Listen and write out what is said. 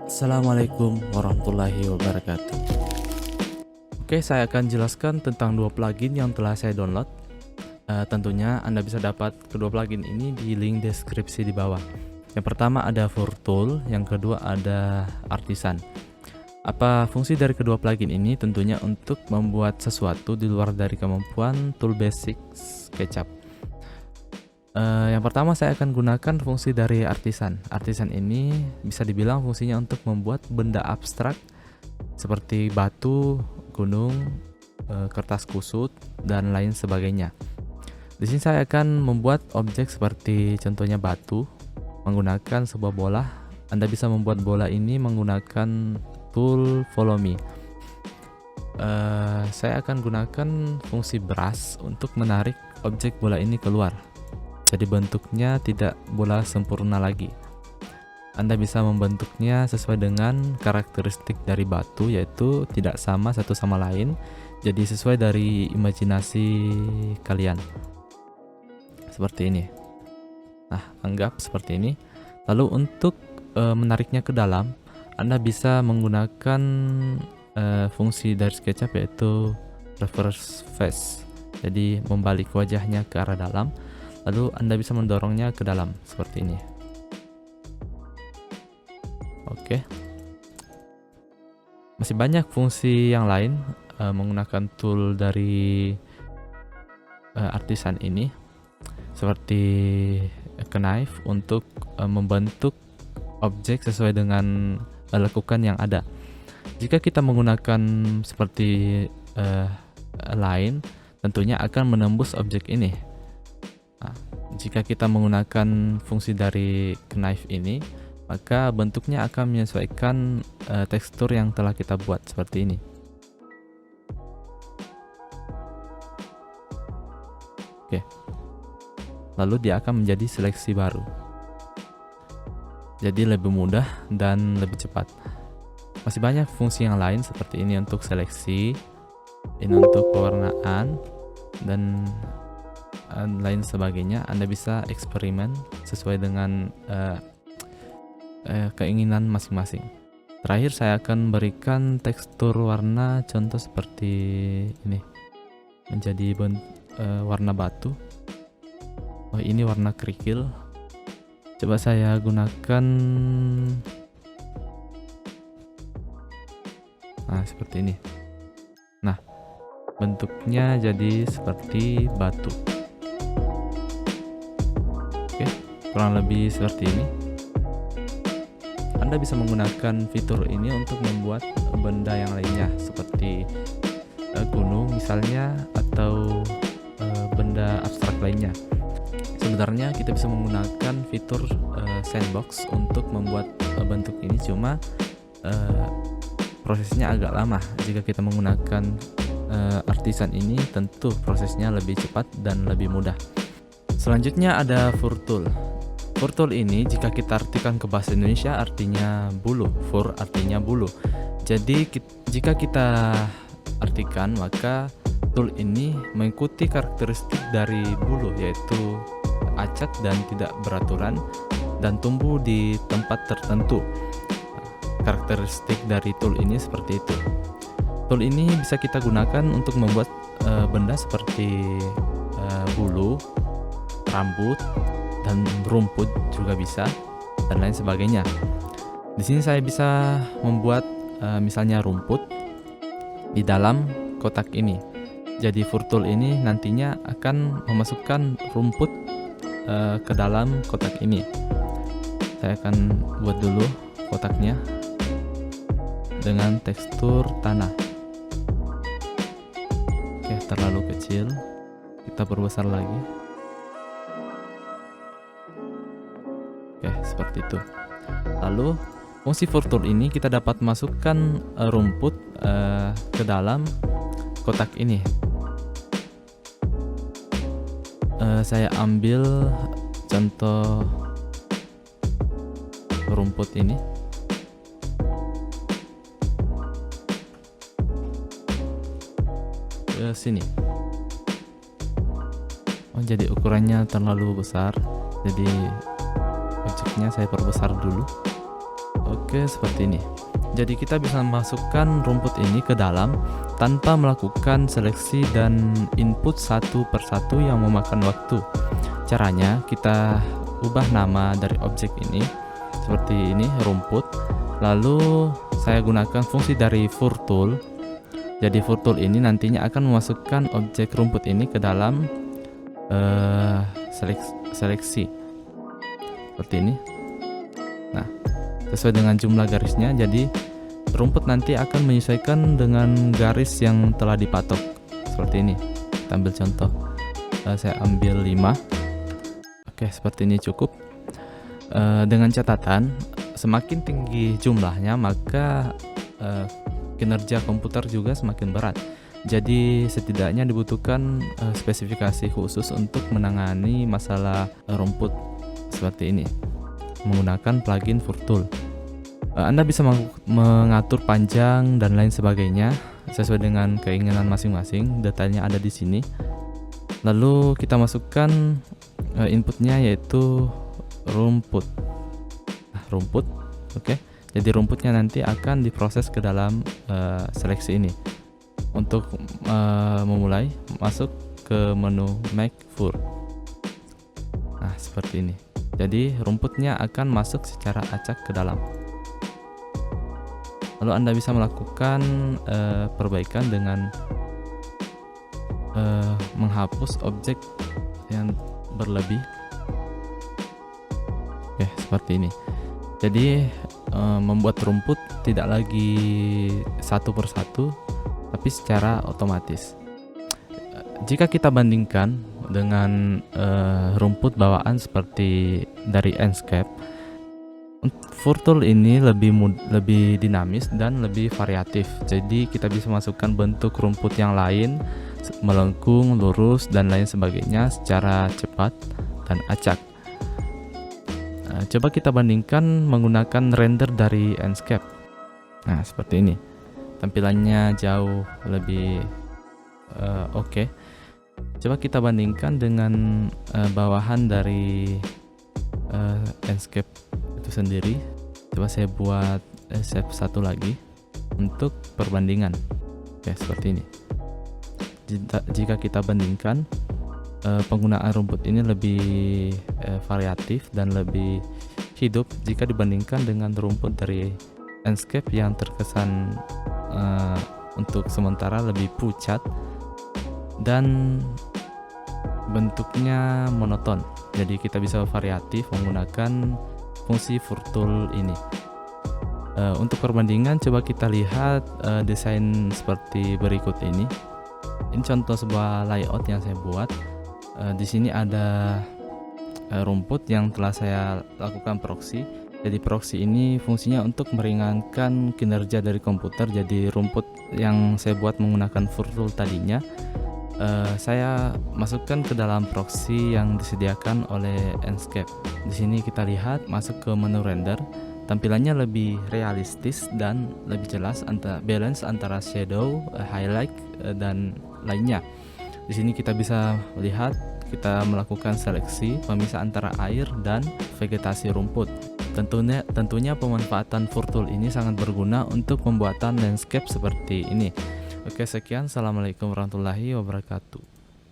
Assalamualaikum warahmatullahi wabarakatuh. Oke, saya akan jelaskan tentang dua plugin yang telah saya download. Tentunya Anda bisa dapat kedua plugin ini di link deskripsi di bawah. Yang pertama ada Furtool, yang kedua ada Artisan. Apa fungsi dari kedua plugin ini? Tentunya untuk membuat sesuatu di luar dari kemampuan tool basic SketchUp. Yang pertama saya akan gunakan fungsi dari Artisan. Artisan ini bisa dibilang fungsinya untuk membuat benda abstrak seperti batu, gunung, kertas kusut, dan lain sebagainya. Di sini saya akan membuat objek seperti contohnya batu menggunakan sebuah bola. Anda bisa membuat bola ini menggunakan tool Follow Me. Saya akan gunakan fungsi brush untuk menarik objek bola ini keluar. Jadi bentuknya tidak bola sempurna lagi. Anda bisa membentuknya sesuai dengan karakteristik dari batu, yaitu tidak sama satu sama lain. Jadi sesuai dari imajinasi kalian. Seperti ini. Nah, anggap seperti ini. Lalu untuk menariknya ke dalam, Anda bisa menggunakan fungsi dari SketchUp, yaitu reverse face. Jadi membalik wajahnya ke arah dalam. Lalu Anda bisa mendorongnya ke dalam seperti ini. Oke. Masih banyak fungsi yang lain menggunakan tool dari Artisan ini, seperti knife untuk membentuk objek sesuai dengan lekukan yang ada. Jika kita menggunakan seperti lain, tentunya akan menembus objek ini. Nah, jika kita menggunakan fungsi dari knife ini, maka bentuknya akan menyesuaikan tekstur yang telah kita buat seperti ini. Oke. Lalu dia akan menjadi seleksi baru. Jadi lebih mudah dan lebih cepat. Masih banyak fungsi yang lain seperti ini untuk seleksi, ini untuk pewarnaan, dan lain sebagainya. Anda bisa eksperimen sesuai dengan keinginan masing-masing. Terakhir saya akan berikan tekstur warna, contoh seperti ini, menjadi warna batu. Oh, ini warna kerikil. Coba saya gunakan, nah seperti ini. Nah, bentuknya jadi seperti batu. Kurang lebih seperti ini. Anda bisa menggunakan fitur ini untuk membuat benda yang lainnya seperti gunung misalnya, atau benda abstrak lainnya. Sebenarnya kita bisa menggunakan fitur sandbox untuk membuat bentuk ini, cuma prosesnya agak lama. Jika kita menggunakan Artisan ini, tentu prosesnya lebih cepat dan lebih mudah. Selanjutnya ada Furtool. Furtool ini jika kita artikan ke bahasa Indonesia artinya bulu. Fur artinya bulu. Jadi jika kita artikan, maka tool ini mengikuti karakteristik dari bulu, yaitu acak dan tidak beraturan dan tumbuh di tempat tertentu. Karakteristik dari tool ini seperti itu. Tool ini bisa kita gunakan untuk membuat benda seperti bulu, rambut, dan rumput juga bisa, dan lain sebagainya. Di sini saya bisa membuat misalnya rumput di dalam kotak ini. Jadi Furtool ini nantinya akan memasukkan rumput ke dalam kotak ini. Saya akan buat dulu kotaknya dengan tekstur tanah. Oke, terlalu kecil. Kita perbesar lagi. Oke, seperti itu. Lalu fungsi Furtool ini kita dapat masukkan rumput ke dalam kotak ini. Saya ambil contoh rumput ini. Ke sini. Oh, jadi ukurannya terlalu besar. Jadi objeknya saya perbesar dulu. Oke. Oke, seperti ini. Jadi kita bisa masukkan rumput ini ke dalam tanpa melakukan seleksi dan input satu persatu yang memakan waktu. Caranya kita ubah nama dari objek ini seperti ini, rumput. Lalu saya gunakan fungsi dari furtool. Jadi furtool ini nantinya akan memasukkan objek rumput ini ke dalam seleksi seperti ini. Nah, sesuai dengan jumlah garisnya, jadi rumput nanti akan menyesuaikan dengan garis yang telah dipatok seperti ini. Kita ambil contoh, saya ambil 5. Oke, seperti ini cukup. Dengan catatan, semakin tinggi jumlahnya maka kinerja komputer juga semakin berat. Jadi setidaknya dibutuhkan spesifikasi khusus untuk menangani masalah rumput seperti ini menggunakan plugin furtool. Anda bisa mengatur panjang dan lain sebagainya sesuai dengan keinginan masing-masing. Detailnya ada di sini. Lalu kita masukkan inputnya yaitu rumput. Nah, rumput, oke. Jadi rumputnya nanti akan diproses ke dalam seleksi ini. Untuk memulai, masuk ke menu Make Fur. Nah, seperti ini. Jadi rumputnya akan masuk secara acak ke dalam. Lalu Anda bisa melakukan perbaikan dengan menghapus objek yang berlebih. Oke, seperti ini. Jadi membuat rumput tidak lagi satu persatu, tapi secara otomatis. Jika kita bandingkan dengan rumput bawaan seperti dari Enscape, furtool ini lebih dinamis dan lebih variatif. Jadi kita bisa masukkan bentuk rumput yang lain, melengkung, lurus, dan lain sebagainya secara cepat dan acak. Coba kita bandingkan menggunakan render dari Enscape. Nah, seperti ini. Tampilannya jauh lebih oke. Coba kita bandingkan dengan bawahan dari Enscape itu sendiri. Coba saya buat save satu lagi untuk perbandingan. Oke, seperti ini. Jika kita bandingkan, penggunaan rumput ini lebih variatif dan lebih hidup jika dibandingkan dengan rumput dari Enscape yang terkesan untuk sementara lebih pucat dan bentuknya monoton. Jadi kita bisa variatif menggunakan fungsi furtool ini. Untuk perbandingan, coba kita lihat desain seperti berikut ini. Ini contoh sebuah layout yang saya buat. Di sini ada rumput yang telah saya lakukan proxy. Jadi proxy ini fungsinya untuk meringankan kinerja dari komputer. Jadi rumput yang saya buat menggunakan furtool tadinya, saya masukkan ke dalam proxy yang disediakan oleh Enscape. Di sini kita lihat masuk ke menu render, tampilannya lebih realistis dan lebih jelas balance antara shadow, highlight, dan lainnya. Di sini kita bisa lihat kita melakukan seleksi pemisah antara air dan vegetasi rumput. Tentunya pemanfaatan furtool ini sangat berguna untuk pembuatan landscape seperti ini. Oke, sekian. Assalamualaikum warahmatullahi wabarakatuh.